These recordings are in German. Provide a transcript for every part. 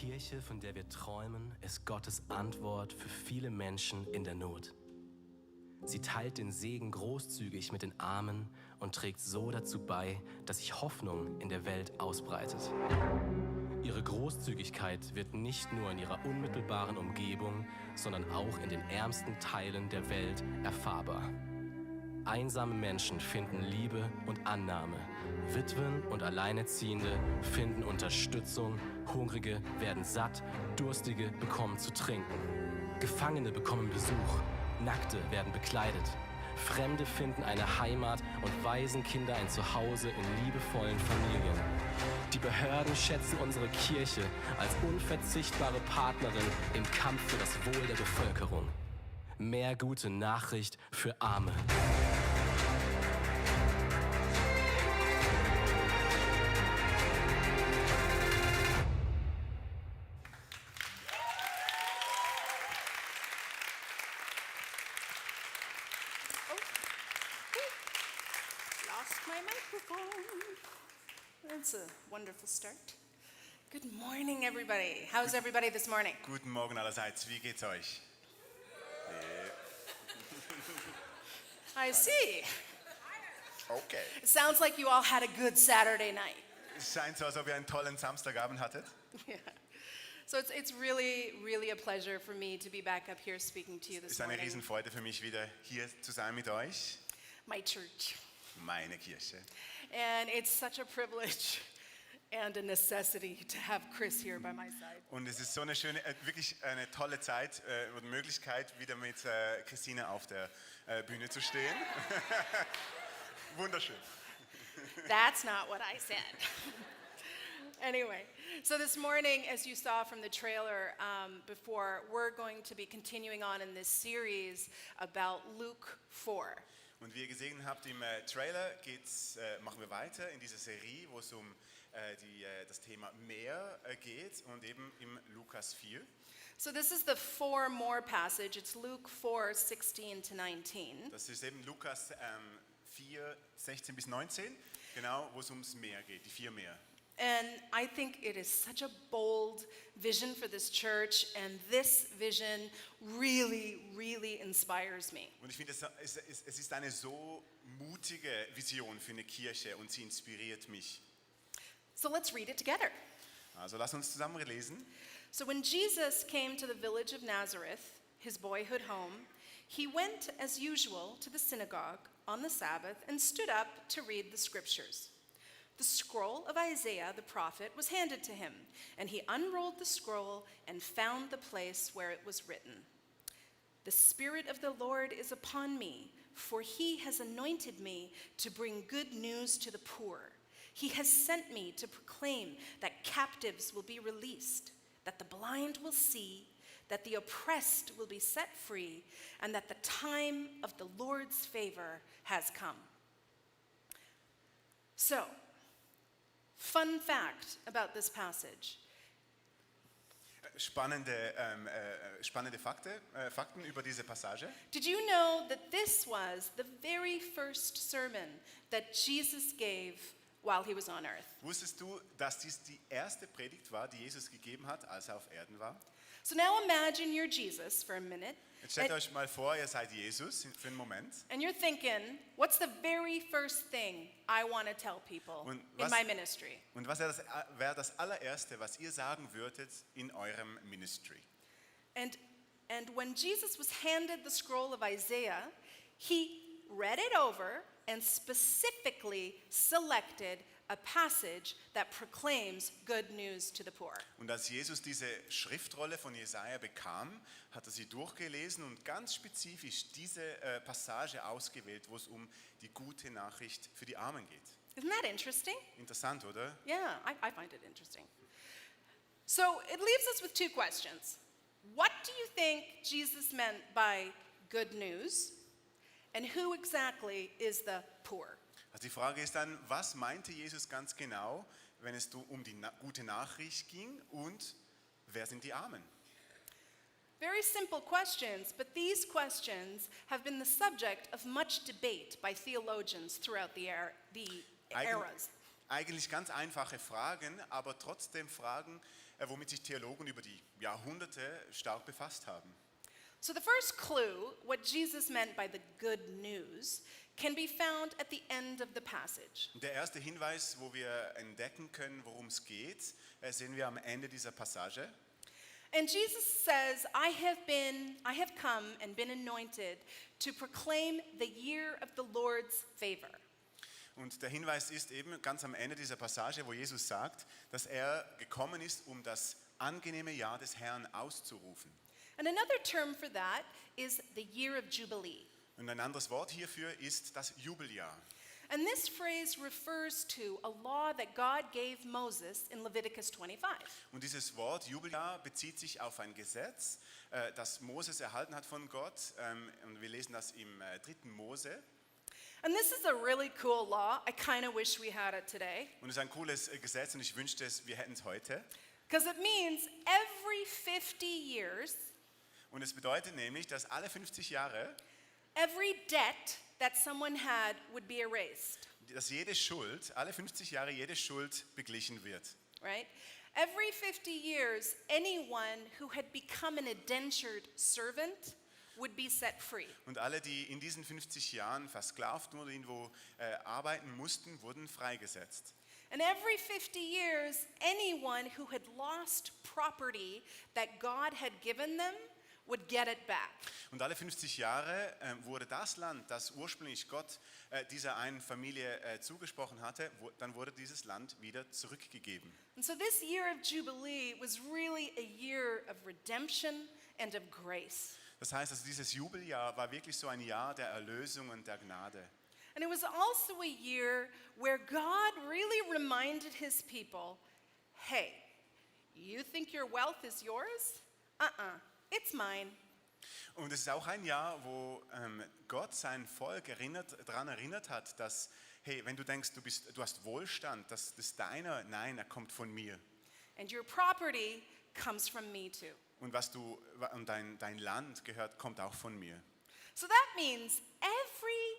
Kirche, von der wir träumen, ist Gottes Antwort für viele Menschen in der Not. Sie teilt den Segen großzügig mit den Armen und trägt so dazu bei, dass sich Hoffnung in der Welt ausbreitet. Ihre Großzügigkeit wird nicht nur in ihrer unmittelbaren Umgebung, sondern auch in den ärmsten Teilen der Welt erfahrbar. Einsame Menschen finden Liebe und Annahme. Witwen und Alleinerziehende finden Unterstützung. Hungrige werden satt. Durstige bekommen zu trinken. Gefangene bekommen Besuch. Nackte werden bekleidet. Fremde finden eine Heimat und Waisenkinder ein Zuhause in liebevollen Familien. Die Behörden schätzen unsere Kirche als unverzichtbare Partnerin im Kampf für das Wohl der Bevölkerung. Mehr gute Nachricht für Arme. Lost my microphone. That's a wonderful start. Good morning, everybody. How's everybody this morning? Guten Morgen allerseits, wie geht's euch? I see. Okay. It sounds like you all had a good Saturday night. Es scheint so, als ob ihr einen tollen Samstagabend hattet. Yeah. So it's really a pleasure for me to be back up here speaking to you Es this ist eine morning. Riesenfreude für mich, wieder hier zu sein mit euch. My church. Meine Kirche. And it's such a privilege and a necessity to have Chris here by my side. Und es ist so eine schöne, wirklich eine tolle Zeit und Möglichkeit, wieder mit Christine auf der Bühne zu stehen. Wunderschön. That's not what I said. Anyway, so this morning, as you saw from the trailer before, we're going to be continuing on in this series about Luke 4. Und wie ihr gesehen habt im Trailer machen wir weiter in dieser Serie, wo es um das Thema Meer geht und eben im Lukas 4. So this is the 4 more passage. It's Luke 4, 16 to 19. Das ist eben Lukas 4, 16 bis 19, genau, wo es ums Meer geht, die 4 Meer. And I think it is such a bold vision for this church, and this vision really inspires me. Und ich finde, es ist eine so mutige Vision für eine Kirche und sie inspiriert mich. So let's read it together. Also lass uns zusammen lesen. So when Jesus came to the village of Nazareth, his boyhood home, he went as usual to the synagogue on the Sabbath and stood up to read the scriptures. The scroll of Isaiah the prophet was handed to him, and he unrolled the scroll and found the place where it was written, "The Spirit of the Lord is upon me, for he has anointed me to bring good news to the poor. He has sent me to proclaim that captives will be released, that the blind will see, that the oppressed will be set free, and that the time of the Lord's favor has come." So, fun fact about this passage. Spannende Fakten über diese Passage. Did you know that this was the very first sermon that Jesus gave while he was on earth? Wusstest du, dass dies die erste Predigt war, die Jesus gegeben hat, als er auf Erden war? So now imagine you're Jesus for a minute, Jetzt stellt euch mal vor, ihr seid Jesus für einen Moment. and you're thinking, what's the very first thing I want to tell people Und in was- my ministry? Und was wäre das allererste, was ihr sagen würdet in eurem Ministry? And when Jesus was handed the scroll of Isaiah, he read it over and specifically selected a passage that proclaims good news to the poor. Und als Jesus diese Schriftrolle von Jesaja bekam, hat er sie durchgelesen und ganz spezifisch diese Passage ausgewählt, wo es um die gute Nachricht für die Armen geht. Isn't that interesting? Interessant, oder? Yeah, I find it interesting. So it leaves us with 2 questions. What do you think Jesus meant by good news? And who exactly is the poor? Also die Frage ist dann, was meinte Jesus ganz genau, wenn es um die gute Nachricht ging und wer sind die Armen? Very simple questions, but these questions have been the subject of much debate by theologians throughout the eras. eigentlich ganz einfache Fragen, aber trotzdem Fragen, womit sich Theologen über die Jahrhunderte stark befasst haben. So the first clue, what Jesus meant by the good news, can be found at the end of the passage. Und der erste Hinweis, wo wir entdecken können, worum es geht, sehen wir am Ende dieser Passage. And Jesus says, I have come and been anointed to proclaim the year of the Lord's favor. Und der Hinweis ist eben ganz am Ende dieser Passage, wo Jesus sagt, dass er gekommen ist, um das angenehme Jahr des Herrn auszurufen. And another term for that is the year of Jubilee. Und ein anderes Wort hierfür ist das Jubeljahr. And this phrase refers to a law that God gave Moses in Leviticus 25. Und dieses Wort Jubeljahr bezieht sich auf ein Gesetz, das Moses erhalten hat von Gott. Und wir lesen das im 3. Mose. And this is a really cool law. I kind of wish we had it today. Und es ist ein cooles Gesetz und ich wünschte, wir hätten es heute. Because it means every 50 years, Und es bedeutet nämlich, dass alle 50 Jahre, every debt that someone had would be erased, dass jede Schuld, alle 50 Jahre jede Schuld beglichen wird. right? Every 50 years, anyone who had become an indentured servant would be set free. Und alle, die in diesen 50 Jahren versklavt oder irgendwo arbeiten mussten, wurden freigesetzt. And every 50 years, anyone who had lost property that God had given them would get it back. Und alle 50 Jahre wurde das Land, das ursprünglich Gott dieser einen Familie zugesprochen hatte, dann wurde dieses Land wieder zurückgegeben. And so this year of Jubilee was really a year of redemption and of grace. Das heißt, also dieses Jubeljahr war wirklich so ein Jahr der Erlösung und der Gnade. And it was also a year where God really reminded his people, hey, you think your wealth is yours? It's mine. Und es ist auch ein Jahr, wo Gott sein Volk daran erinnert hat, dass, hey, wenn du denkst, du hast Wohlstand, das ist deiner, nein, er kommt von mir. And your property comes from me too. Und dein Land kommt auch von mir. So that means every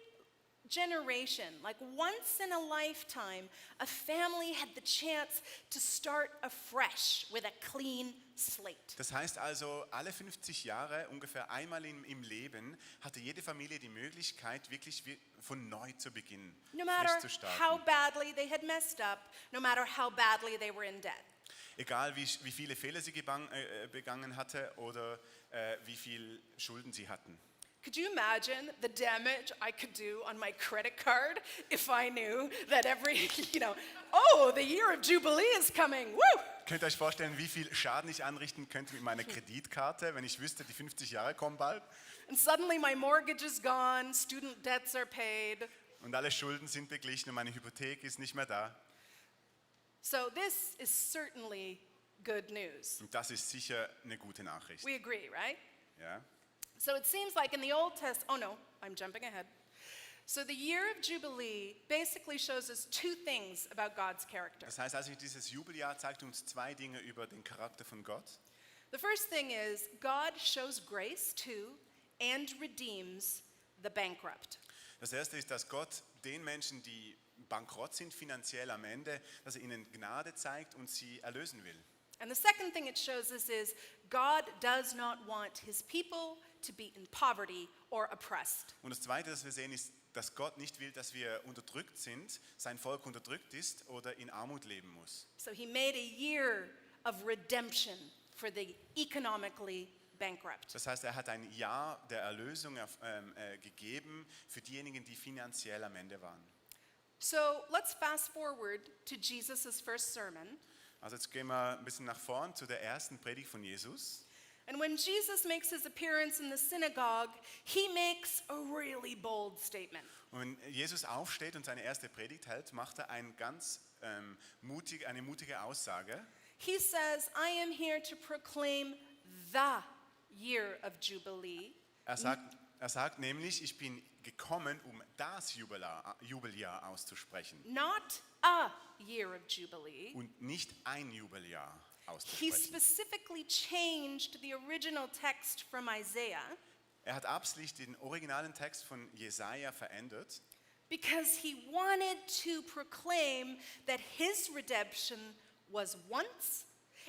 generation, like once in a lifetime, a family had the chance to start afresh with a clean slate. Das heißt also, alle 50 Jahre, ungefähr einmal im Leben, hatte jede Familie die Möglichkeit, wirklich von neu zu beginnen, No frisch matter zu how starten. badly they had messed up, no matter how badly they were in debt. Egal wie viele Fehler sie begangen hatte oder wie viel Schulden sie hatten. Could you imagine the damage I could do on my credit card if I knew that every, oh, the year of Jubilee is coming, woo! Könnt ihr euch vorstellen, wie viel Schaden ich anrichten könnte mit meiner Kreditkarte, wenn ich wüsste, die 50 Jahre kommen bald And suddenly my mortgage is gone, student debts are paid. und alle Schulden sind beglichen und meine Hypothek ist nicht mehr da. So this is certainly good news. Und das ist sicher eine gute Nachricht. We agree, right? Ja? So it seems like in the Old Testament, oh no, I'm jumping ahead. So the year of Jubilee basically shows us two things about God's character. Das heißt also, dieses Jubeljahr zeigt uns zwei Dinge über den Charakter von Gott. The first thing is God shows grace to and redeems the bankrupt. Das erste ist, dass Gott den Menschen, die bankrott sind finanziell am Ende, dass er ihnen Gnade zeigt und sie erlösen will. And the second thing it shows us is God does not want his people to be in poverty or oppressed. Und das Zweite, das wir sehen, ist, dass Gott nicht will, dass wir unterdrückt sind, sein Volk unterdrückt ist oder in Armut leben muss. So he made a year of redemption for the economically bankrupt. Das heißt, er hat ein Jahr der Erlösung gegeben für diejenigen, die finanziell am Ende waren. So let's fast forward to Jesus' first sermon. Also jetzt gehen wir ein bisschen nach vorn zu der ersten Predigt von Jesus. And when Jesus makes his appearance in the synagogue, he makes a really bold statement. Und wenn Jesus aufsteht und seine erste Predigt hält, macht er eine mutige Aussage. He says, I am here to proclaim the year of Jubilee, Er sagt nämlich, ich bin gekommen, um das Jubeljahr auszusprechen not a year of Jubilee. und nicht ein Jubeljahr He auszusprechen. specifically changed the original text from Isaiah Er hat absichtlich den originalen Text von Jesaja verändert, because he wanted to proclaim that his redemption was once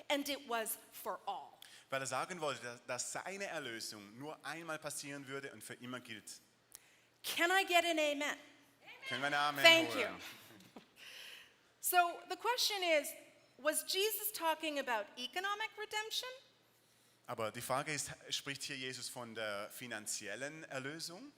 and it was for all. Weil er sagen wollte, dass seine Erlösung nur einmal passieren würde und für immer gilt. Can I get an amen? Können wir einen Amen Thank you. holen? So the question is, was Jesus talking about economic redemption? Aber die Frage ist, spricht hier Jesus von der finanziellen Erlösung?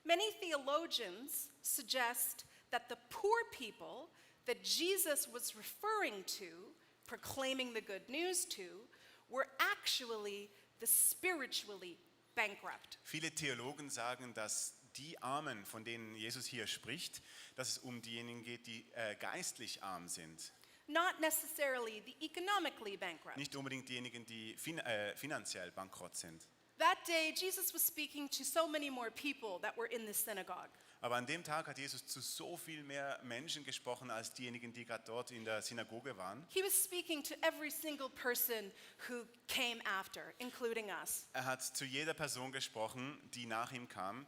Many theologians suggest that the poor people that Jesus was referring to, proclaiming the good news to, were actually the spiritually bankrupt. Viele Theologen sagen, dass die Armen, von denen Jesus hier spricht, dass es um diejenigen geht, die geistlich arm sind. Not necessarily the economically bankrupt. Nicht unbedingt diejenigen, die finanziell bankrott sind. That day, Jesus was speaking to so many more people that were in the synagogue. Aber an dem Tag hat Jesus zu so viel mehr Menschen gesprochen, als diejenigen, die gerade dort in der Synagoge waren. He was speaking to every single person who came after, including us. Er hat zu jeder Person gesprochen, die nach ihm kamen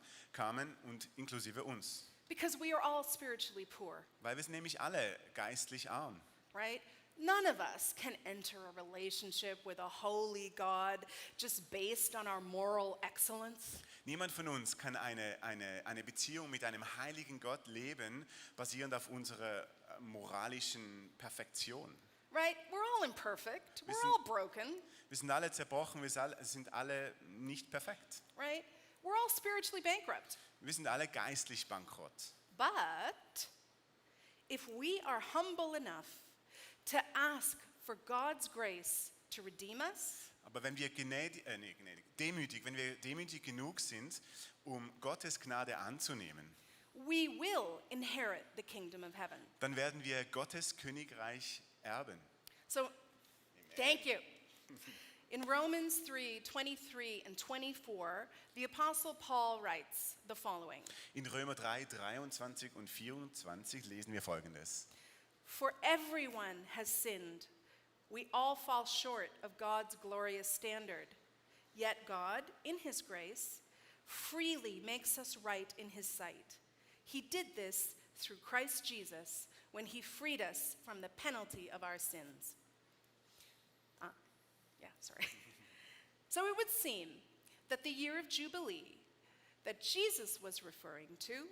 und inklusive uns. Because we are all spiritually poor, Weil wir sind nämlich alle geistlich arm. right? None of us can enter a relationship with a holy God just based on our moral excellence. Niemand von uns kann eine Beziehung mit einem heiligen Gott leben, basierend auf unserer moralischen Perfektion. Right? We're all imperfect. We're sind- all broken, Wir sind alle zerbrochen, wir sind alle nicht perfekt. right? We're all spiritually bankrupt. Wir sind alle geistlich bankrott. But if we are humble enough to ask for God's grace to redeem us, Aber wenn wir demütig genug sind, um Gottes Gnade anzunehmen, we will inherit the kingdom of heaven. dann werden wir Gottes Königreich erben. So, thank you. In Romans 3:23 and 24, the Apostle Paul writes the following: In Römer 3, 23 und 24 lesen wir Folgendes. For everyone has sinned. We all fall short of God's glorious standard. Yet God, in his grace, freely makes us right in his sight. He did this through Christ Jesus when he freed us from the penalty of our sins. Sorry. So it would seem that the year of Jubilee that Jesus was referring to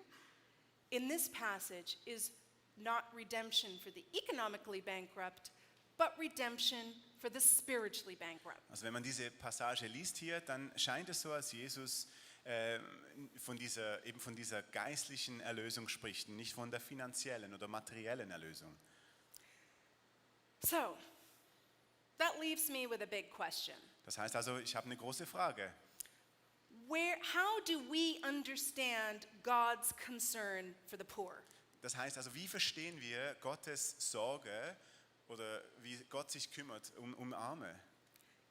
in this passage is not redemption for the economically bankrupt, but redemption for the spiritually bankrupt. Also wenn man diese Passage liest hier, dann scheint es so, als Jesus von dieser geistlichen Erlösung spricht, nicht von der finanziellen oder materiellen Erlösung. So, that leaves me with a big question. Das heißt also, ich habe eine große Frage. How do we understand God's concern for the poor? Das heißt also, wie verstehen wir Gottes Sorge oder wie Gott sich kümmert um Arme?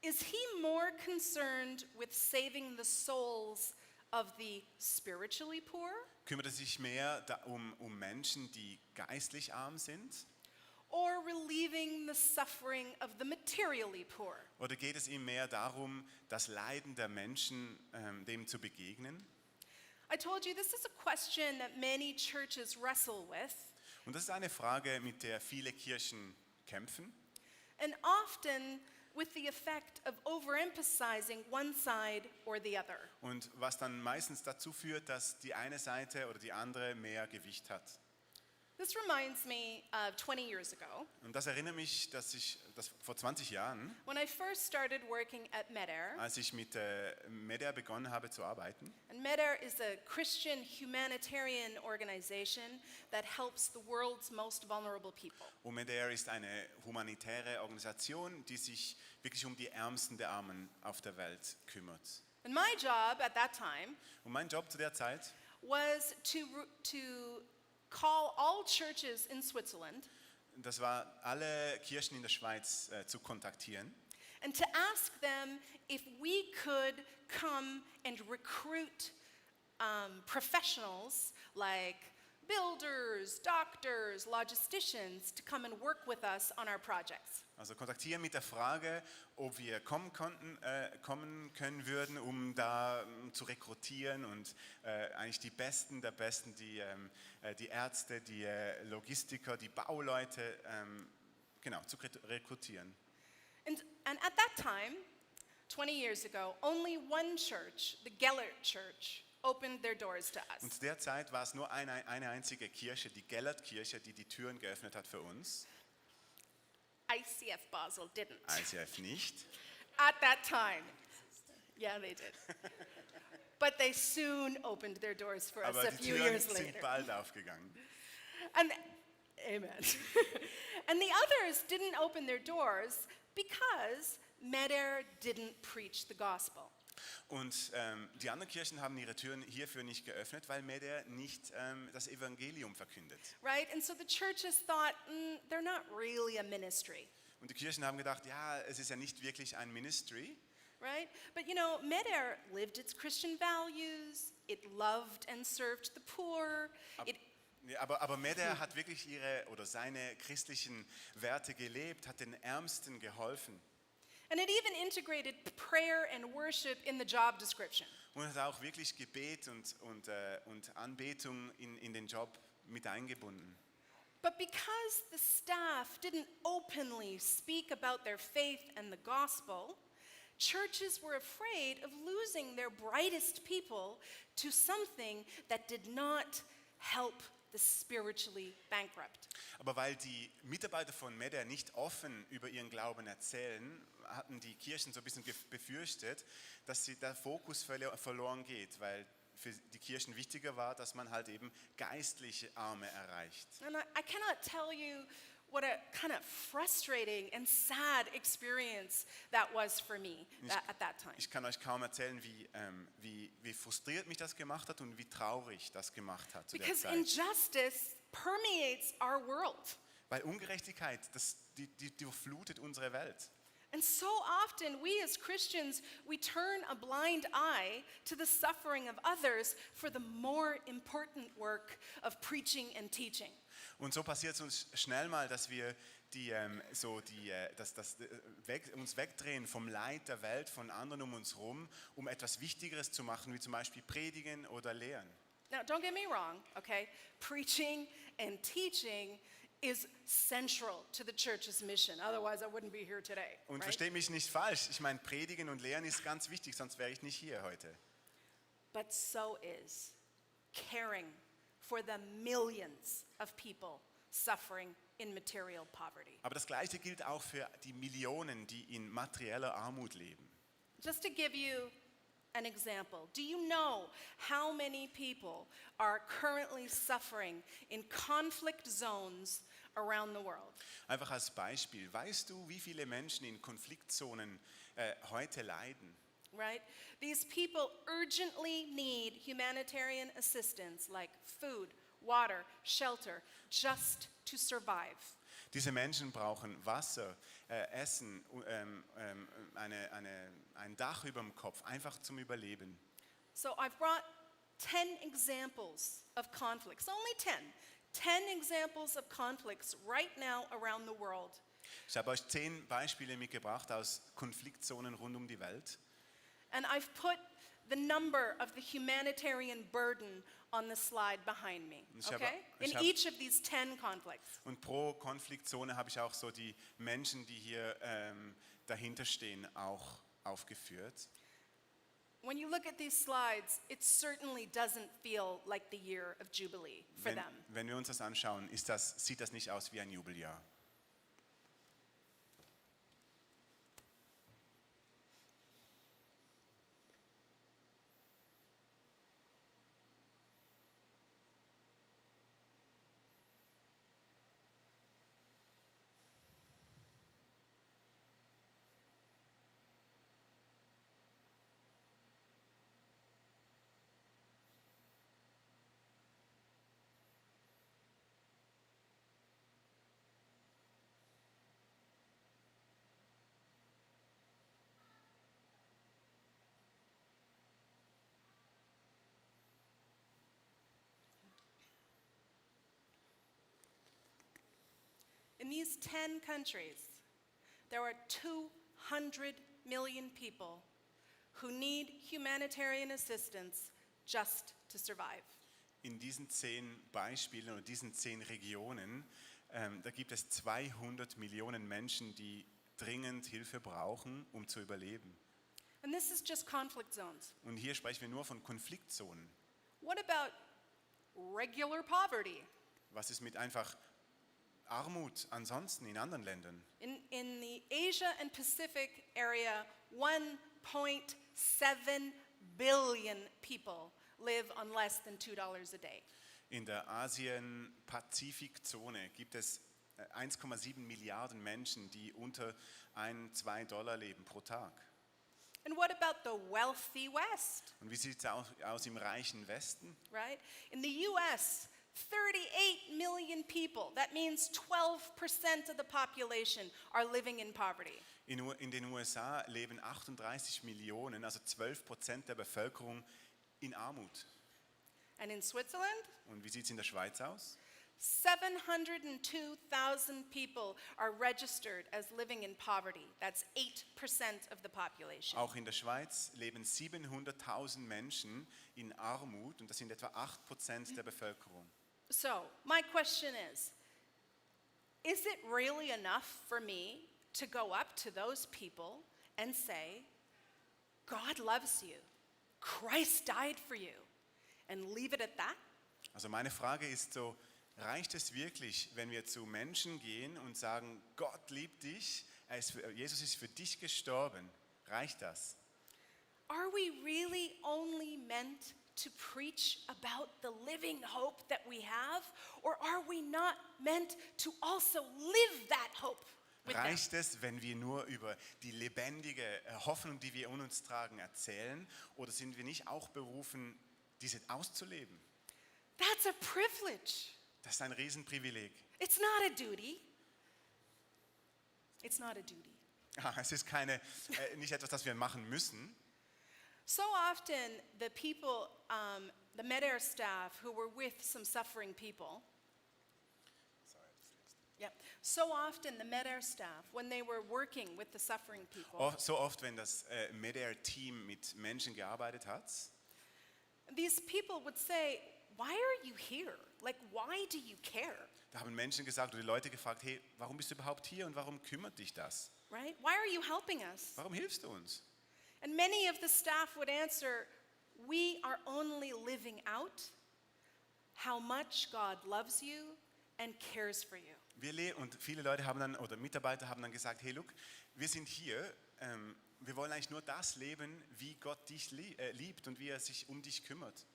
Is he more concerned with saving the souls of the spiritually poor? Kümmert er sich mehr um Menschen, die geistlich arm sind? Or relieving the suffering of the materially poor? Oder geht es ihm mehr darum, das Leiden der Menschen dem zu begegnen? I told you this is a question that many churches wrestle with, Und das ist eine Frage, mit der viele Kirchen kämpfen. and often with the effect of overemphasizing one side or the other. Und was dann meistens dazu führt, dass die eine Seite oder die andere mehr Gewicht hat. This reminds me of 20 years ago Und das erinnert mich, dass vor 20 Jahren, when I first started working at MEDAIR. als ich mit MEDAIR begonnen habe zu arbeiten, And MEDAIR is a Christian humanitarian organization that helps the world's most vulnerable people. und MEDAIR ist eine humanitäre Organisation, die sich wirklich um die Ärmsten der Armen auf der Welt kümmert. And my job at that time Und mein Job zu der Zeit was to call all churches in Switzerland das war, alle Kirchen in der Schweiz zu kontaktieren and to ask them if we could come and recruit professionals like builders, doctors, logisticians to come and work with us on our projects. Also kontaktieren mit der Frage, ob wir kommen können würden, um da zu rekrutieren und eigentlich die Besten der Besten, die Ärzte, die Logistiker, die Bauleute, genau, zu rekrutieren. And at that time, 20 years ago, only one church, the Gellert Church, opened their doors to us. Und zu der Zeit war es nur eine einzige Kirche, die Gellert-Kirche, die Türen geöffnet hat für uns. ICF Basel didn't. ICF nicht. At that time. Yeah, they did. But they soon opened their doors for us Aber a die few Türen years sind later. bald aufgegangen. And amen. And the others didn't open their doors because Meder didn't preach the gospel. Und die anderen Kirchen haben ihre Türen hierfür nicht geöffnet, weil Meder nicht das Evangelium verkündet. Right? And so the churches thought, they're not really a ministry. Und die Kirchen haben gedacht, ja, es ist ja nicht wirklich ein Ministry. Right? But you know, Meder lived its Christian values, it loved and served the poor, it Ja, aber Meder hat wirklich seine christlichen Werte gelebt, hat den Ärmsten geholfen. and it even integrated prayer and worship in the job description. Und hat auch wirklich Gebet und Anbetung in den Job mit eingebunden. But because the staff didn't openly speak about their faith and the gospel, churches were afraid of losing their brightest people to something that did not help the spiritually bankrupt. Aber weil die Mitarbeiter von Meder nicht offen über ihren Glauben erzählen, hatten die Kirchen so ein bisschen befürchtet, dass der Fokus verloren geht, weil für die Kirchen wichtiger war, dass man halt eben geistliche Arme erreicht. And I cannot tell you what a kind of frustrating and sad experience that was for me at that time. Ich kann euch kaum erzählen, wie frustriert mich das gemacht hat und wie traurig das gemacht hat zu der Because Zeit. injustice permeates our world. Weil Ungerechtigkeit, die durchflutet unsere Welt. And so often we as Christians, we turn a blind eye to the suffering of others for the more important work of preaching and teaching. Und so passiert es uns schnell mal, dass wir uns wegdrehen vom Leid der Welt, von anderen um uns herum, um etwas Wichtigeres zu machen, wie zum Beispiel predigen oder lehren. Now, don't get me wrong, okay? Preaching and teaching is central to the church's mission. Otherwise, I wouldn't be here today. Und Right? versteht mich nicht falsch, ich meine, predigen und lehren ist ganz wichtig, sonst wäre ich nicht hier heute. But so is caring for the millions of people suffering in material poverty. Aber das Gleiche gilt auch für die Millionen, die in materieller Armut leben. Just to give you an example, do you know how many people are currently suffering in conflict zones around the world? Einfach als Beispiel, weißt du, wie viele Menschen in Konfliktzonen heute leiden? Right? These people urgently need humanitarian assistance like food, water, shelter, just to survive. Diese Menschen brauchen Wasser, Essen, ein Dach über dem Kopf, einfach zum Überleben. So I've brought 10 examples of conflicts, only 10. 10 examples of conflicts right now around the world. Ich habe euch 10 Beispiele mitgebracht aus Konfliktzonen rund um die Welt. And I've put the number of the humanitarian burden on the slide behind me, Ich habe- okay? ich In habe- each of these 10 conflicts. Und pro Konfliktzone habe ich auch so die Menschen, die hier dahinter stehen, auch aufgeführt. When you look at these slides, it certainly doesn't feel like the year of Jubilee for them. Wenn wir uns das anschauen, sieht das nicht aus wie ein Jubeljahr. In these 10 countries, there are 200 million people who need humanitarian assistance just to survive. In diesen 10 Beispielen oder diesen 10 Regionen, da gibt es 200 Millionen Menschen, die dringend Hilfe brauchen, um zu überleben. And this is just conflict zones. Und hier sprechen wir nur von Konfliktzonen. What about regular poverty? Was ist mit einfach Armut ansonsten in anderen Ländern? In the Asia and Pacific area, 1.7 billion people live on less than $2 a day. In der Asien-Pazifik-Zone gibt es 1,7 Milliarden Menschen, die unter 1-2 $ leben pro Tag. And what about the wealthy West, Und wie sieht es aus im reichen Westen? right? In the US, 38 million people, that means 12% of the population, are living in poverty. In den USA leben 38 Millionen, also 12% der Bevölkerung, in Armut. And in Switzerland, Und wie sieht es in der Schweiz aus? 702,000 people are registered as living in poverty. That's 8% of the population. Auch in der Schweiz leben 700.000 Menschen in Armut und das sind etwa 8% der Bevölkerung. So, my question is it really enough for me to go up to those people and say, God loves you, Christ died for you, and leave it at that? Also meine Frage ist so, reicht es wirklich, wenn wir zu Menschen gehen und sagen, Gott liebt dich, Jesus ist für dich gestorben? Reicht das? Are we really only meant to preach about the living hope that we have, or are we not meant to also live that hope with them? Reicht es, wenn wir nur über die lebendige Hoffnung, die wir in uns tragen, erzählen? Oder sind wir nicht auch berufen, diese auszuleben? That's a privilege. Das ist ein Riesenprivileg. It's not a duty. It's not a duty. Es ist nicht etwas, das wir machen müssen. So often, the people, the Medair staff who were with some suffering people, so often the Medair staff, when they were working with the suffering people, So oft, wenn das Medair-Team mit Menschen gearbeitet hat, these people would say, why are you here? Like, why do you care? da haben Menschen gesagt oder die Leute gefragt, hey, warum bist du überhaupt hier und warum kümmert dich das? Right? Why are you helping us? Warum hilfst du uns? And many of the staff would answer, we are only living out how much God loves you and cares for you. Und viele Leute haben dann, oder Mitarbeiter haben dann gesagt, hey, look, wir sind hier, wir wollen eigentlich nur das leben, wie Gott dich liebt und wie er sich um dich kümmert.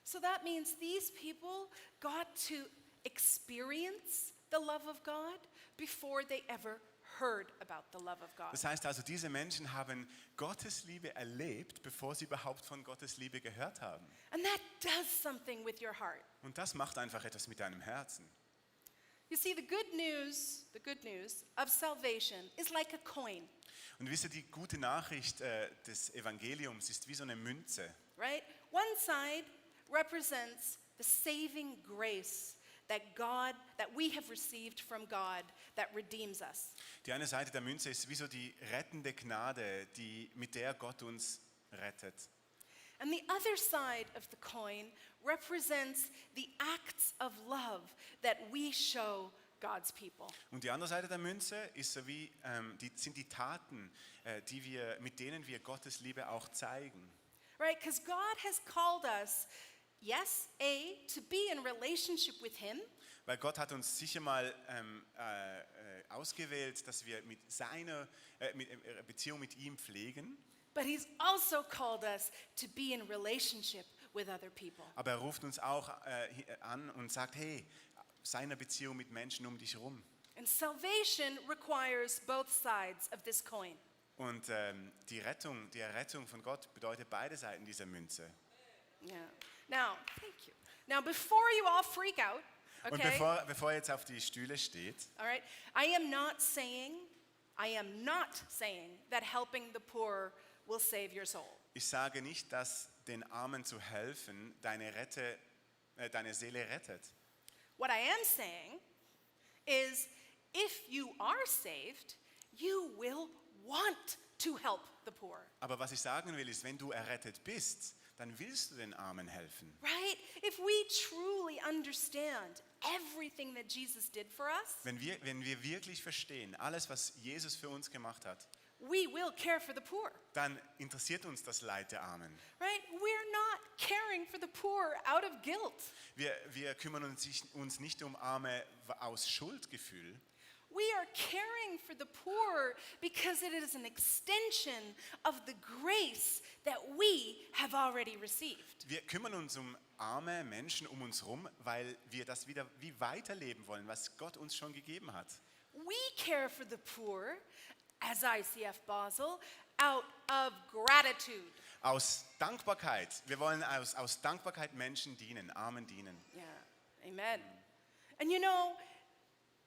So that means these people got to experience the love of God before they ever heard about the love of God. Das heißt also, diese Menschen haben Gottes Liebe erlebt, bevor sie überhaupt von Gottes Liebe gehört haben. And that does something with your heart. Und das macht einfach etwas mit deinem Herzen. You see, the good news of salvation is like a coin, Und wisst ihr, die gute Nachricht des Evangeliums ist wie so eine Münze. right? One side represents the saving grace that we have received from God that redeems us. Die eine Seite der Münze ist wie so die rettende Gnade, mit der Gott uns rettet. And the other side of the coin represents the acts of love that we show God's people. Und die andere Seite der Münze ist so wie, sind die Taten, mit denen wir Gottes Liebe auch zeigen. Right? Because God has called us, yes, to be in relationship with Him, Weil Gott hat uns sicher mal ausgewählt, dass wir mit seiner Beziehung mit ihm pflegen. but He's also called us to be in relationship with other people. Aber er ruft uns auch an und sagt, hey, sei in einer Beziehung mit Menschen um dich herum. And salvation requires both sides of this coin. Und die Errettung von Gott bedeutet beide Seiten dieser Münze. Yeah. Now, thank you. Now, before you all freak out, Und okay? bevor er jetzt auf die Stühle steht, All right. I am not saying that helping the poor will save your soul. ich sage nicht, dass den Armen zu helfen deine Seele rettet. What I am saying is if you are saved, you will want to help the poor, Aber was ich sagen will, ist, wenn du errettet bist, dann willst du den Armen helfen. right? If we truly understand everything that Jesus did for us, Wenn wir wirklich verstehen, alles, was Jesus für uns gemacht hat, we will care for the poor, dann interessiert uns das Leid der Armen. right? We're not caring for the poor out of guilt. Wir kümmern uns nicht um Arme aus Schuldgefühl. We are caring for the poor because it is an extension of the grace that we have already received. Wir kümmern uns um arme Menschen um uns herum, weil wir das wieder wie weiterleben wollen, was Gott uns schon gegeben hat. We care for the poor as ICF Basel out of gratitude. Aus Dankbarkeit. Wir wollen aus Dankbarkeit Menschen dienen, Armen dienen. Yeah, amen. And you know,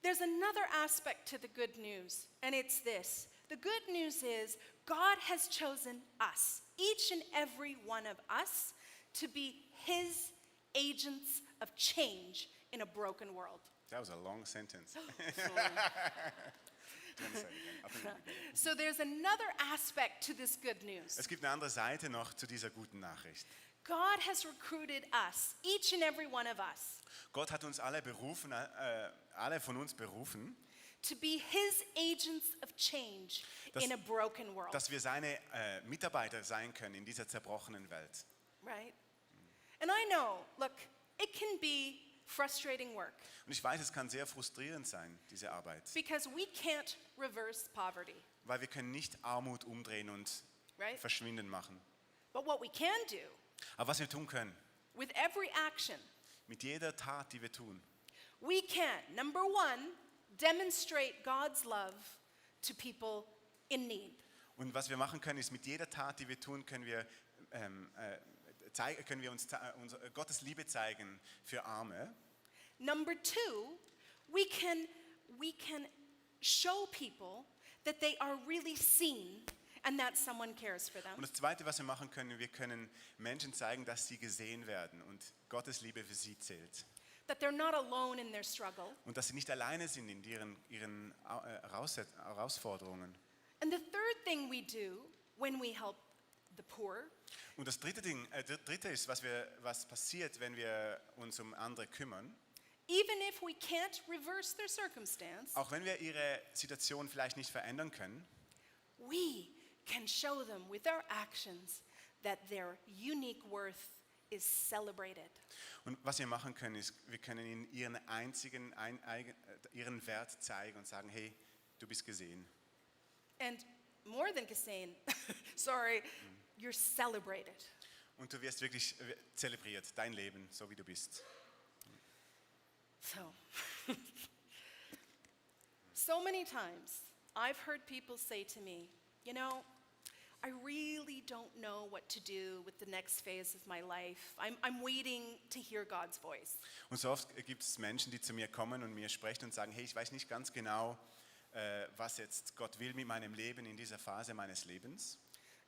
there's another aspect to the good news, and it's this. The good news is God has chosen us, each and every one of us, to be His agents of change in a broken world. That was a long sentence. Do you wanna say it again? I think we get it. So there's another aspect to this good news. Es gibt eine andere Seite noch zu dieser guten Nachricht. God has recruited us, each and every one of us, Gott hat uns alle berufen, alle von uns berufen, to be His agents of change Das- in a broken world, dass wir seine Mitarbeiter sein können in dieser zerbrochenen Welt. right? And I know, look, it can be frustrating work Und ich weiß, es kann sehr frustrierend sein, diese Arbeit, because we can't reverse poverty, weil wir können nicht Armut umdrehen und right? verschwinden machen. But what we can do Aber was wir tun können, with every action, mit jeder Tat, die wir tun, we can, number one, demonstrate God's love to people in need. und was wir machen können, ist mit jeder Tat, die wir tun, können wir uns Gottes Liebe zeigen für Arme. Number two, we can show people that they are really seen and that someone cares for Und them. das Zweite, was wir machen können, wir können Menschen zeigen, dass sie gesehen werden und Gottes Liebe für sie zählt. That they're not alone in their struggle. Und dass sie nicht alleine sind in ihren Herausforderungen. And the third thing we do when we help the poor Und das dritte ist, was passiert, wenn wir uns um andere kümmern. even if we can't reverse their circumstance, Auch wenn wir ihre Situation vielleicht nicht verändern können, we can show them with our actions that their unique worth is celebrated. und was wir machen können, ist, wir können ihnen ihren ihren Wert zeigen und sagen, hey, du bist gesehen. And more than Kassane, sorry, you're celebrated. Und du wirst wirklich zelebriert, dein Leben, so wie du bist. So many times I've heard people say to me, you know, I really don't know what to do with the next phase of my life. I'm waiting to hear God's voice. Und so oft gibt es Menschen, die zu mir kommen und mir sprechen und sagen, hey, ich weiß nicht ganz genau, was jetzt Gott will mit meinem Leben in dieser Phase meines Lebens.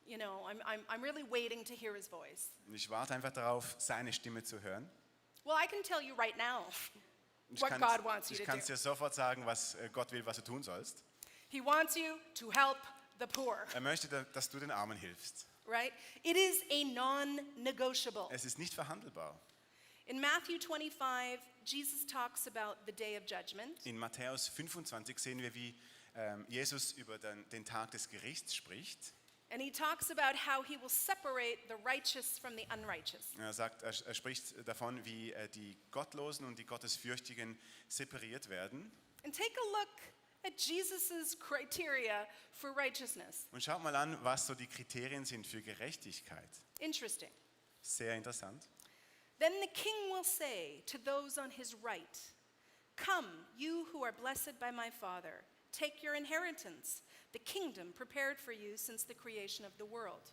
You know, I'm really waiting to hear his voice. Und ich warte einfach darauf, seine Stimme zu hören. Well, I can tell you right now Ich what kann God wants you ich to kann's do. dir sofort sagen, was Gott will, was du tun sollst. He wants you to help the poor, Er möchte, dass du den Armen hilfst. right? It is a non-negotiable. Es ist nicht verhandelbar. In Matthew 25, Jesus talks about the day of judgment. In Matthäus 25 sehen wir, wie Jesus über den Tag des Gerichts spricht. And he talks about how he will separate the righteous from the unrighteous. Er spricht davon, wie die Gottlosen und die Gottesfürchtigen separiert werden. And take a look at Jesus' criteria for righteousness. Und schaut mal an, was so die Kriterien sind für Gerechtigkeit. Interesting. Sehr interessant. Then the king will say to those on his right, "Come, you who are blessed by my Father, take your inheritance, the kingdom prepared for you since the creation of the world.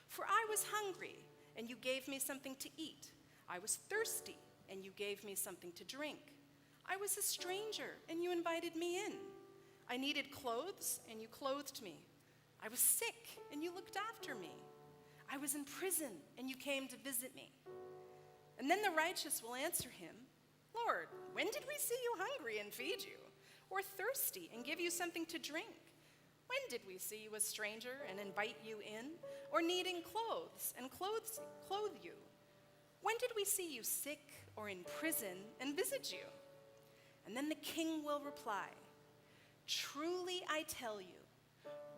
For I was hungry, and you gave me something to eat. I was thirsty, and you gave me something to drink. I was a stranger, and you invited me in. I needed clothes, and you clothed me. I was sick, and you looked after me. I was in prison, and you came to visit me." And then the righteous will answer him, "Lord, when did we see you hungry and feed you? or thirsty and give you something to drink? When did we see you a stranger and invite you in, or needing clothes and clothe you? When did we see you sick or in prison and visit you?" And then the king will reply, "Truly I tell you,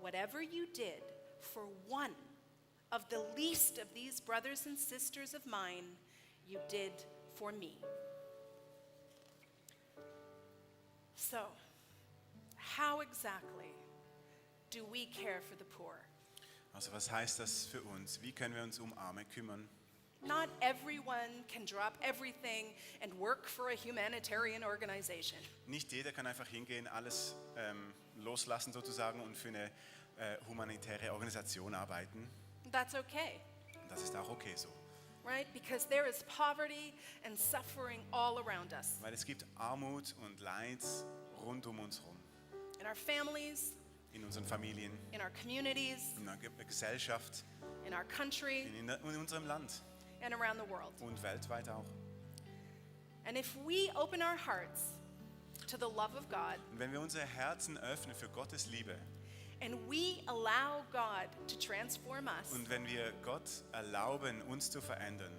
whatever you did for one of the least of these brothers and sisters of mine, you did for me." So, how exactly do we care for the poor? Also was heißt das für uns? Wie können wir uns um Arme kümmern? Not everyone can drop everything and work for a humanitarian organization. Nicht jeder kann einfach hingehen, alles loslassen sozusagen und für eine humanitäre Organisation arbeiten. That's okay, Und das ist auch okay so, right? Because there is poverty and suffering all around us. weil es gibt Armut und Leid rund um uns herum. In our families, In unseren Familien, in our communities, in der Gesellschaft, in our country, in unserem Land and around the world. und weltweit auch. And if we open our hearts to the love of God Und wenn wir unsere Herzen öffnen für Gottes Liebe and we allow God to transform us, und wenn wir Gott erlauben, uns zu verändern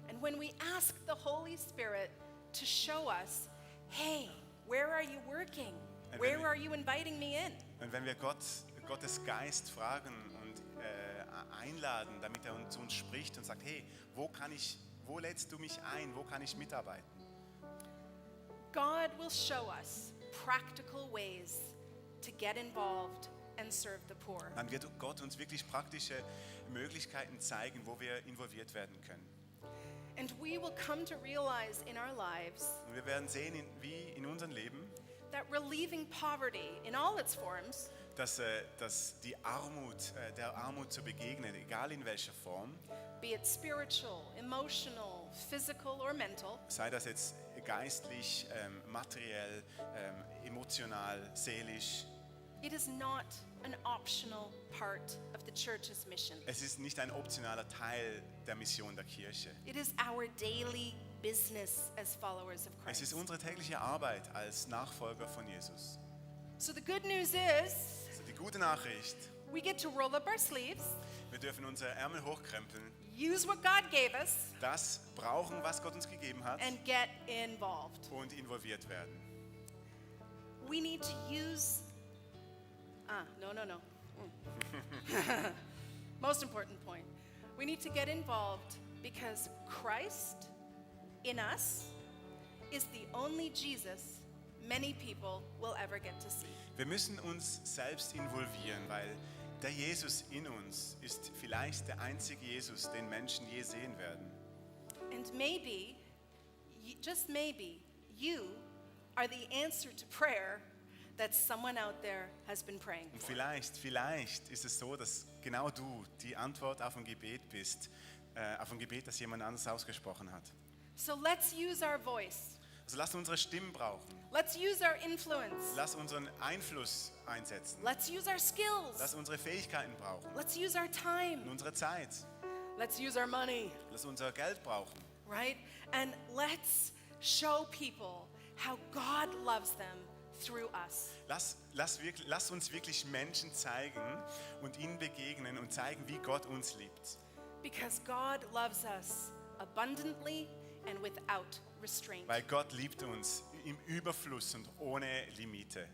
and when we ask the Holy Spirit to show us, "Hey, where are you working? And Where when we- are you inviting me in?" und wenn wir Gottes Geist fragen und einladen, damit er zu uns spricht und sagt, hey, wo lädst du mich ein, wo kann ich mitarbeiten? God will show us practical ways to get involved and serve the poor. Dann wird Gott uns wirklich praktische Möglichkeiten zeigen, wo wir involviert werden können. And we will come to realize in our lives Und wir werden sehen, wie in unserem Leben, that relieving poverty in all its forms, dass die Armut, der Armut zu begegnen, egal in welcher Form, be it spiritual, emotional, physical, or mental, sei das jetzt geistlich, materiell, emotional, seelisch, it is not an optional part of the church's mission. es ist nicht ein optionaler Teil der Mission der Kirche. It is our daily business as followers of Es ist Christ. unsere tägliche Arbeit als Nachfolger von Jesus. So the good news is Also die gute Nachricht, we get to roll up our sleeves, wir dürfen unsere Ärmel hochkrempeln, use what God gave us, das brauchen, was Gott uns gegeben hat and get involved. und involviert werden. We need to use. No. Most important point. We need to get involved because Christ in us is the only Jesus many people will ever get to see. Wir müssen uns selbst involvieren, weil der Jesus in uns ist vielleicht der einzige Jesus, den Menschen je sehen werden. And maybe, just maybe, you are the answer to prayer that someone out there has been praying Und for. vielleicht ist es so, dass genau du die Antwort auf ein Gebet bist, auf ein Gebet, das jemand anderes ausgesprochen hat. So let's use our voice. Also lass unsere Stimmen brauchen. Let's use our influence. Lass unseren Einfluss einsetzen. Let's use our skills. Lass unsere Fähigkeiten brauchen. Let's use our time. Und unsere Zeit. Let's use our money, Lass unser Geld brauchen. right? And let's show people how God loves them through us. Lass uns wirklich Menschen zeigen und ihnen begegnen und zeigen, wie Gott uns liebt. Because God loves us abundantly and without restraint. Weil Gott liebt uns im Überfluss und ohne Limite.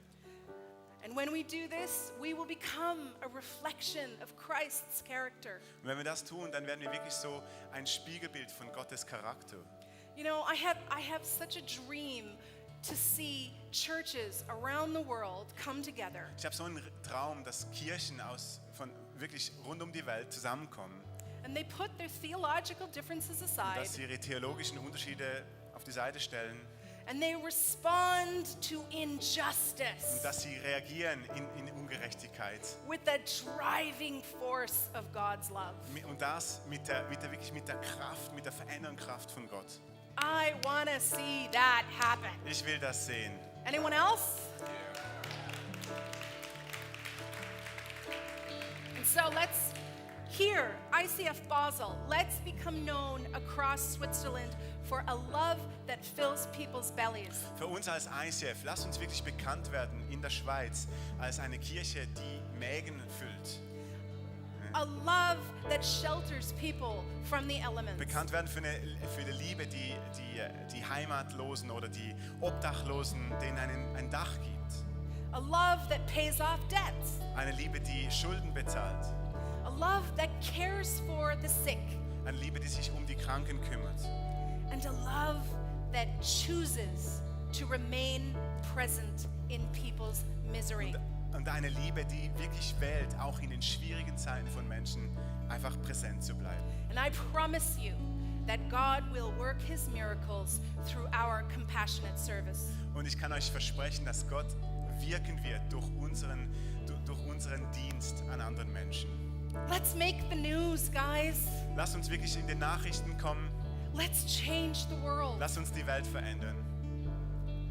And when we do this, we will become a reflection of Christ's character. Und wenn wir das tun, dann werden wir wirklich so ein Spiegelbild von Gottes Charakter. You know, I have such a dream to see churches around the world come together Ich habe so einen Traum, dass Kirchen von wirklich rund um die Welt zusammenkommen, and they put their theological differences aside dass sie ihre theologischen Unterschiede auf die Seite stellen and they respond to und injustice dass sie reagieren in Ungerechtigkeit. with the driving force of God's love. Und das mit der Kraft, mit der verändernden Kraft von Gott. I want to see that happen. Ich will das sehen. Anyone else? And so let's hear ICF Basel, let's become known across Switzerland for a love that fills people's bellies. Für uns als ICF, lass uns wirklich bekannt werden in der Schweiz als eine Kirche, die Mägen füllt. A love that shelters people from the elements. Bekannt werden für eine Liebe, die Heimatlosen oder die Obdachlosen, denen ein Dach gibt. A love that pays off debts. Eine Liebe, die Schulden bezahlt. A love that cares for the sick. Eine Liebe, die sich um die Kranken kümmert. And a love that chooses to remain present in people's misery. Und eine Liebe, die wirklich wählt, auch in den schwierigen Zeiten von Menschen einfach präsent zu bleiben. And I promise you that God will work his miracles through our compassionate service. Und ich kann euch versprechen, dass Gott wirken wird durch unseren Dienst an anderen Menschen. Let's make the news, guys. Lasst uns wirklich in den Nachrichten kommen. Let's change the world. Lasst uns die Welt verändern.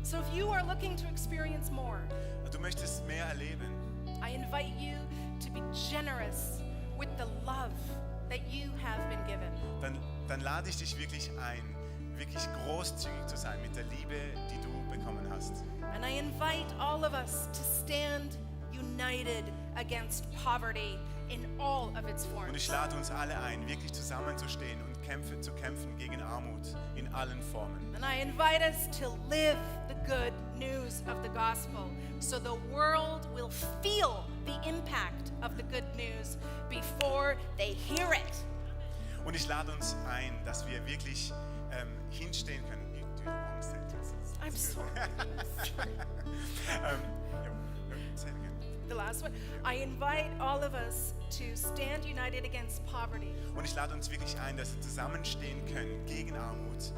So if you are looking to experience more, Du möchtest mehr erleben. I invite you to be generous with the love that you have been given. Dann lade ich dich wirklich ein, wirklich großzügig zu sein mit der Liebe, die du bekommen hast. And I invite all of us to stand united against poverty in all of its Und ich forms. lade uns alle ein, wirklich zusammenzustehen und zu kämpfen gegen Armut in allen Formen. And I invite us to live the good news of the gospel so the world will feel the impact of the good news before they hear it. Und ich lade uns ein, dass wir wirklich hinstehen können. I'm sorry. Say it again. The last one. I invite all of us to stand united against poverty Und ich lade uns wirklich ein, dass wir zusammenstehen können gegen Armut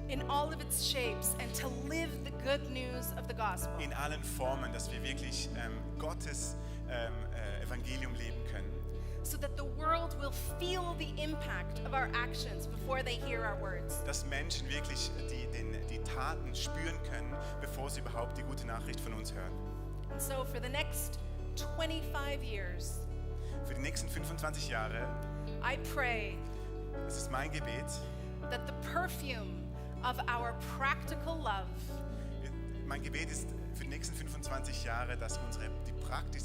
in all of its shapes and to live the good news of the gospel. in allen Formen, dass wir wirklich Gottes Evangelium leben können. So that the world will feel the impact of our actions before they hear our words. Dass Menschen wirklich die Taten spüren können, bevor sie überhaupt die gute Nachricht von uns hören. And so for the next 25 years, Für die nächsten 25 Jahre, I pray es ist mein Gebet, that the perfume of our practical love mein Gebet ist für die nächsten 25 Jahre, dass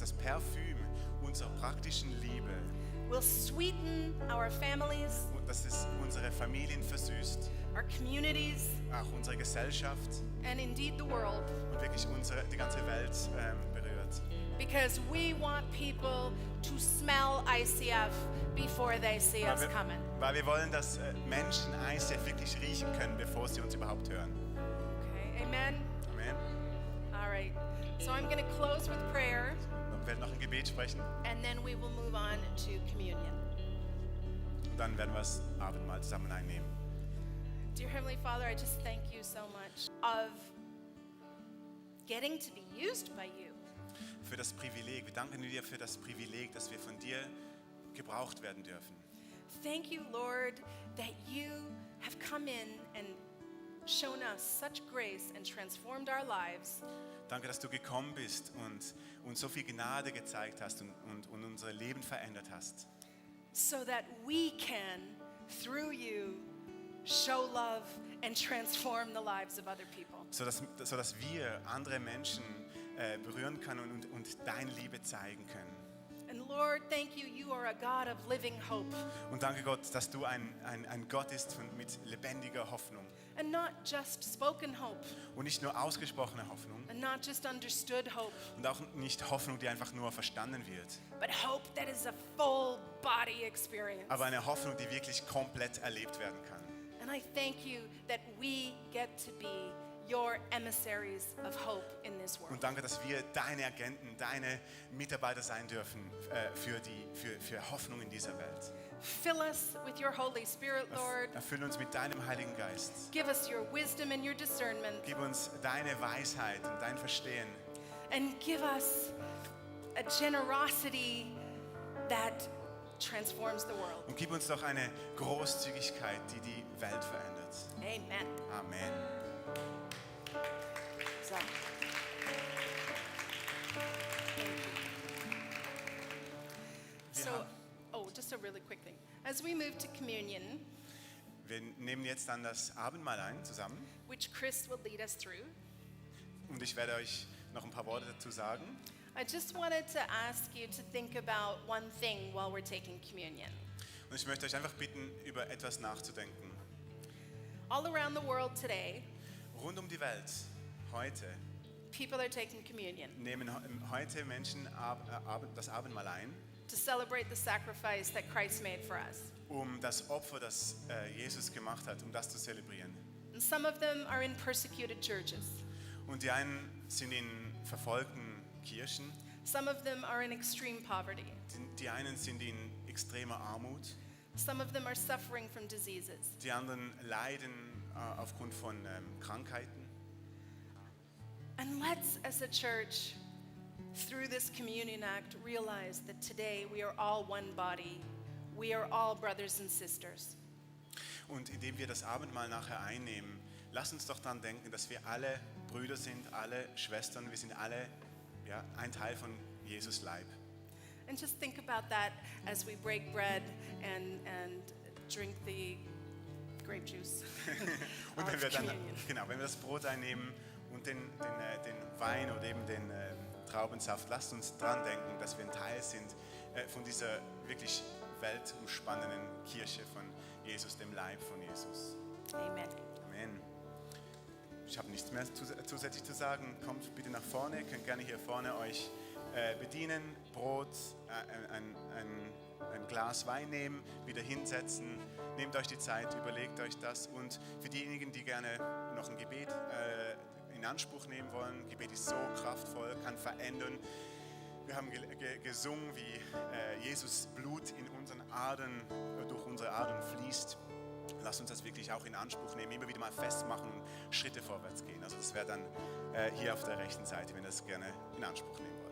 das Parfüm unserer praktischen Liebe, will sweeten our families, dass es unsere Familien versüßt, our communities, auch unsere Gesellschaft and indeed the world. und wirklich die ganze Welt berührt. Because we want people to smell ICF before they see us coming. Weil wir wollen, dass Menschen ICF wirklich riechen können, bevor sie uns überhaupt hören. Okay, amen? Amen. All right. So I'm going to close with prayer, Ich werde noch ein Gebet sprechen and then we will move on to communion. und dann werden wir das Abendmahl zusammen einnehmen. Dear Heavenly Father, I just thank you so much of getting to be used by you. Für das Privileg, wir danken dir für das Privileg, dass wir von dir gebraucht werden dürfen. Thank you, Lord, that you have come in and shown us such grace and transformed our lives Danke, dass du gekommen bist und uns so viel Gnade gezeigt hast und unser Leben verändert hast. so that we can, through you, show love and transform the lives of other people. Sodass wir andere Menschen berühren können und deine Liebe zeigen können. And Lord, thank you, you are a God of living hope. Und danke Gott, dass du ein Gott bist mit lebendiger Hoffnung. And not just spoken hope, Und nicht nur ausgesprochene Hoffnung and not just understood hope, und auch nicht Hoffnung, die einfach nur verstanden wird, but hope that is a full body experience. aber eine Hoffnung, die wirklich komplett erlebt werden kann. And I thank you that we get to be your emissaries of hope in this world. Und danke, dass wir deine Agenten, deine Mitarbeiter sein dürfen für Hoffnung in dieser Welt. Fill us with your Holy Spirit, Lord. Erfülle uns mit deinem Heiligen Geist. Give us your wisdom and your discernment. Gib uns deine Weisheit und dein Verstehen. And give us a generosity that transforms the world. Und gib uns doch eine Großzügigkeit, die die Welt verändert. Amen. Amen. So. So, oh, just a really quick thing. As we move to communion, Wir nehmen jetzt dann das Abendmahl ein zusammen which Chris will lead us through, und ich werde euch noch ein paar Worte dazu sagen. I just wanted to ask you to think about one thing while we're taking communion. Und ich möchte euch einfach bitten, über etwas nachzudenken. All around the world today, Rund um die Welt, heute, people are taking communion nehmen heute Menschen das Abendmahl ein, to celebrate the sacrifice that Christ made for us. um das Opfer, das Jesus gemacht hat, um das zu zelebrieren. And some of them are in persecuted churches. Und die einen sind in verfolgten Kirchen, Some of them are in extreme poverty. die einen sind in extremer Armut, Some of them are suffering from diseases. die anderen leiden aufgrund von Krankheiten. And let's, as a church, through this communion act, realize that today we are all one body. We are all brothers and sisters. Und indem wir das Abendmahl nachher einnehmen, lasst uns doch daran denken, dass wir alle Brüder sind, alle Schwestern, wir sind alle ein Teil von Jesus Leib. And just think about that as we break bread and drink the grape juice Und wenn of wir dann, communion. wenn wir das Brot einnehmen und den Wein oder eben den Traubensaft, lasst uns daran denken, dass wir ein Teil sind von dieser wirklich weltumspannenden Kirche von Jesus, dem Leib von Jesus. Amen. Amen. Ich habe nichts mehr zusätzlich zu sagen. Kommt bitte nach vorne, ihr könnt gerne hier vorne euch bedienen, Brot, ein Glas Wein nehmen, wieder hinsetzen. Nehmt euch die Zeit, überlegt euch das. Und für diejenigen, die gerne noch ein Gebet in Anspruch nehmen wollen, Gebet ist so kraftvoll, kann verändern. Wir haben gesungen, wie Jesus Blut in unseren Adern, durch unsere Adern fließt. Lasst uns das wirklich auch in Anspruch nehmen, immer wieder mal festmachen und Schritte vorwärts gehen. Also das wäre dann hier auf der rechten Seite, wenn ihr das gerne in Anspruch nehmen wollt.